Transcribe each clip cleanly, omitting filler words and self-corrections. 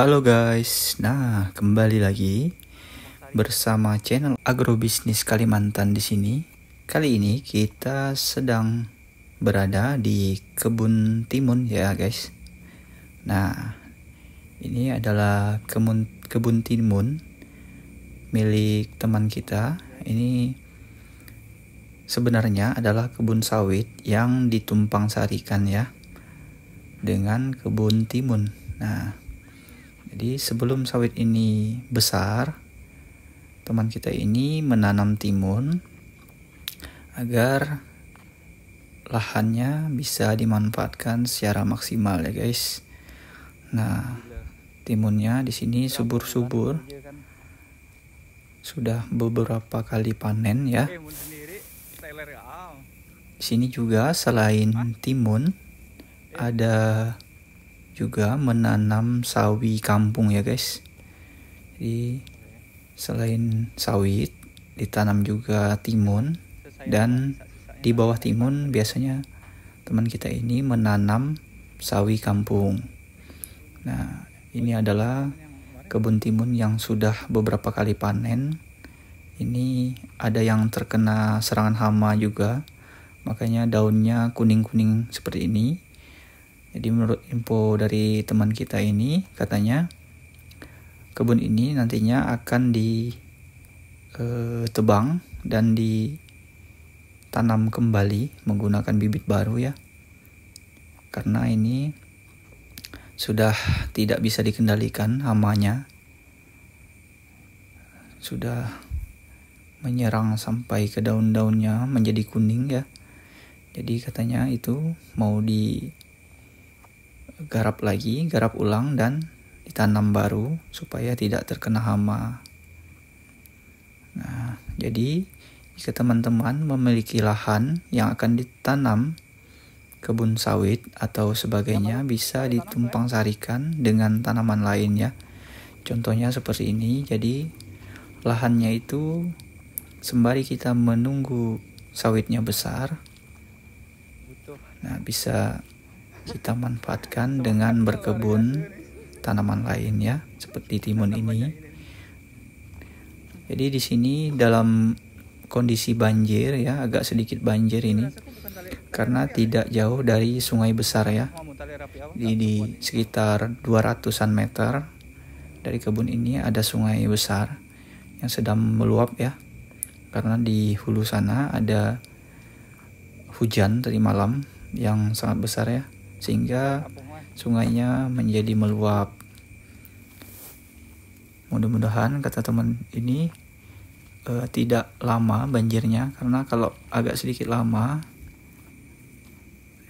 Halo guys, nah kembali lagi bersama channel Agrobisnis Kalimantan di sini. Kali ini kita sedang berada di kebun timun ya guys. Nah, ini adalah kebun timun milik teman kita. Ini sebenarnya adalah kebun sawit yang ditumpang sarikan ya dengan kebun timun. Nah, jadi sebelum sawit ini besar, teman kita ini menanam timun agar lahannya bisa dimanfaatkan secara maksimal ya guys. Nah, timunnya di sini subur-subur, sudah beberapa kali panen ya. Di sini juga selain timun ada juga menanam sawi kampung ya guys. Jadi selain sawit ditanam juga timun, dan di bawah timun biasanya teman kita ini menanam sawi kampung. Nah, ini adalah kebun timun yang sudah beberapa kali panen. Ini ada yang terkena serangan hama juga, makanya daunnya kuning-kuning seperti ini. Jadi menurut info dari teman kita ini, katanya kebun ini nantinya akan ditebang dan ditanam kembali menggunakan bibit baru ya. Karena ini sudah tidak bisa dikendalikan hamanya. Sudah menyerang sampai ke daun-daunnya menjadi kuning ya. Jadi katanya itu mau garap ulang dan ditanam baru supaya tidak terkena hama. Nah, jadi jika teman-teman memiliki lahan yang akan ditanam kebun sawit atau sebagainya, bisa ditumpang sarikan dengan tanaman lain ya. Contohnya seperti ini. Jadi lahannya itu sembari kita menunggu sawitnya besar, nah bisa kita manfaatkan dengan berkebun tanaman lain ya, seperti timun ini. Jadi di sini dalam kondisi banjir ya, agak sedikit banjir ini karena tidak jauh dari sungai besar ya. Di sekitar 200-an meter dari kebun ini ada sungai besar yang sedang meluap ya. Karena di hulu sana ada hujan tadi malam yang sangat besar ya, sehingga sungainya menjadi meluap. Mudah-mudahan kata teman ini tidak lama banjirnya, karena kalau agak sedikit lama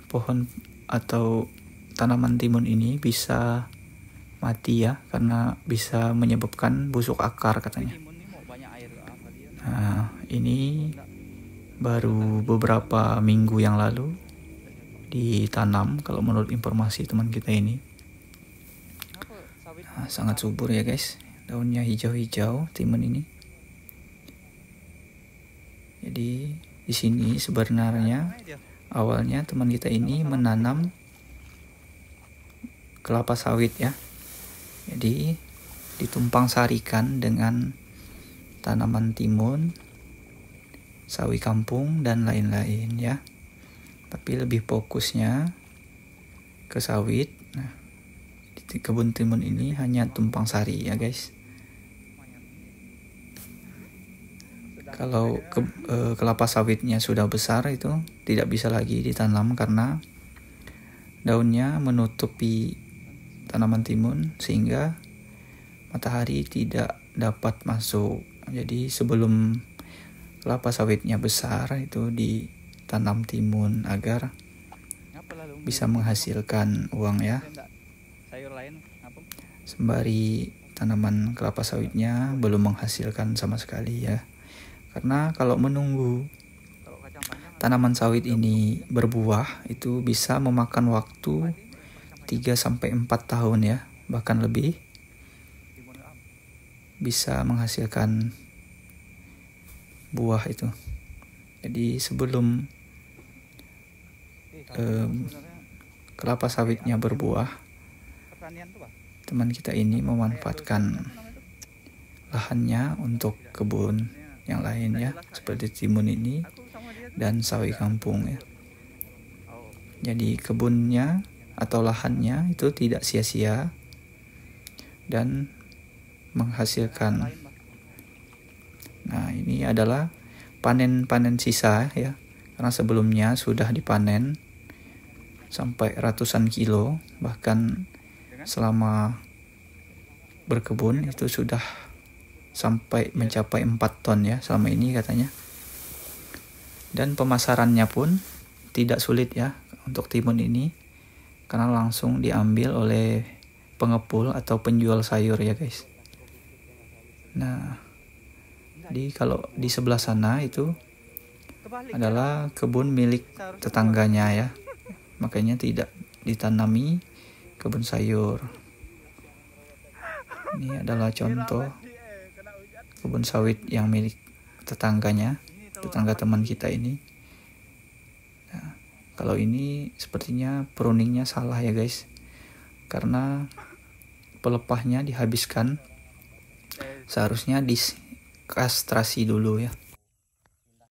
pohon atau tanaman timun ini bisa mati ya, karena bisa menyebabkan busuk akar katanya. Nah, ini baru beberapa minggu yang lalu ditanam kalau menurut informasi teman kita ini. Nah, sangat subur ya guys, daunnya hijau-hijau timun ini. Jadi di sini sebenarnya awalnya teman kita ini menanam kelapa sawit ya. Jadi ditumpang sarikan dengan tanaman timun, sawi kampung dan lain-lain ya. Tapi lebih fokusnya ke sawit. Nah, di kebun timun ini hanya tumpang sari ya guys. Kalau kelapa sawitnya sudah besar itu tidak bisa lagi ditanam karena daunnya menutupi tanaman timun sehingga matahari tidak dapat masuk. Jadi sebelum kelapa sawitnya besar itu ditanam timun agar bisa menghasilkan uang ya. Sembari tanaman kelapa sawitnya belum menghasilkan sama sekali ya. Karena kalau menunggu tanaman sawit ini berbuah itu bisa memakan waktu 3-4 tahun ya, bahkan lebih, bisa menghasilkan buah itu. Jadi sebelum kelapa sawitnya berbuah, teman kita ini memanfaatkan lahannya untuk kebun yang lain ya, seperti timun ini dan sawi kampung ya. Jadi kebunnya atau lahannya itu tidak sia-sia dan menghasilkan. Nah, ini adalah panen-panen sisa ya, karena sebelumnya sudah dipanen sampai ratusan kilo, bahkan selama berkebun itu sudah sampai mencapai 4 ton ya selama ini katanya. Dan pemasarannya pun tidak sulit ya untuk timun ini, karena langsung diambil oleh pengepul atau penjual sayur ya guys. Nah, jadi kalau di sebelah sana itu adalah kebun milik tetangganya ya, makanya tidak ditanami kebun sayur. Ini adalah contoh kebun sawit yang milik tetangganya, tetangga teman kita ini. Nah, kalau ini sepertinya pruningnya salah ya guys, karena pelepahnya dihabiskan, seharusnya dikastrasi dulu ya.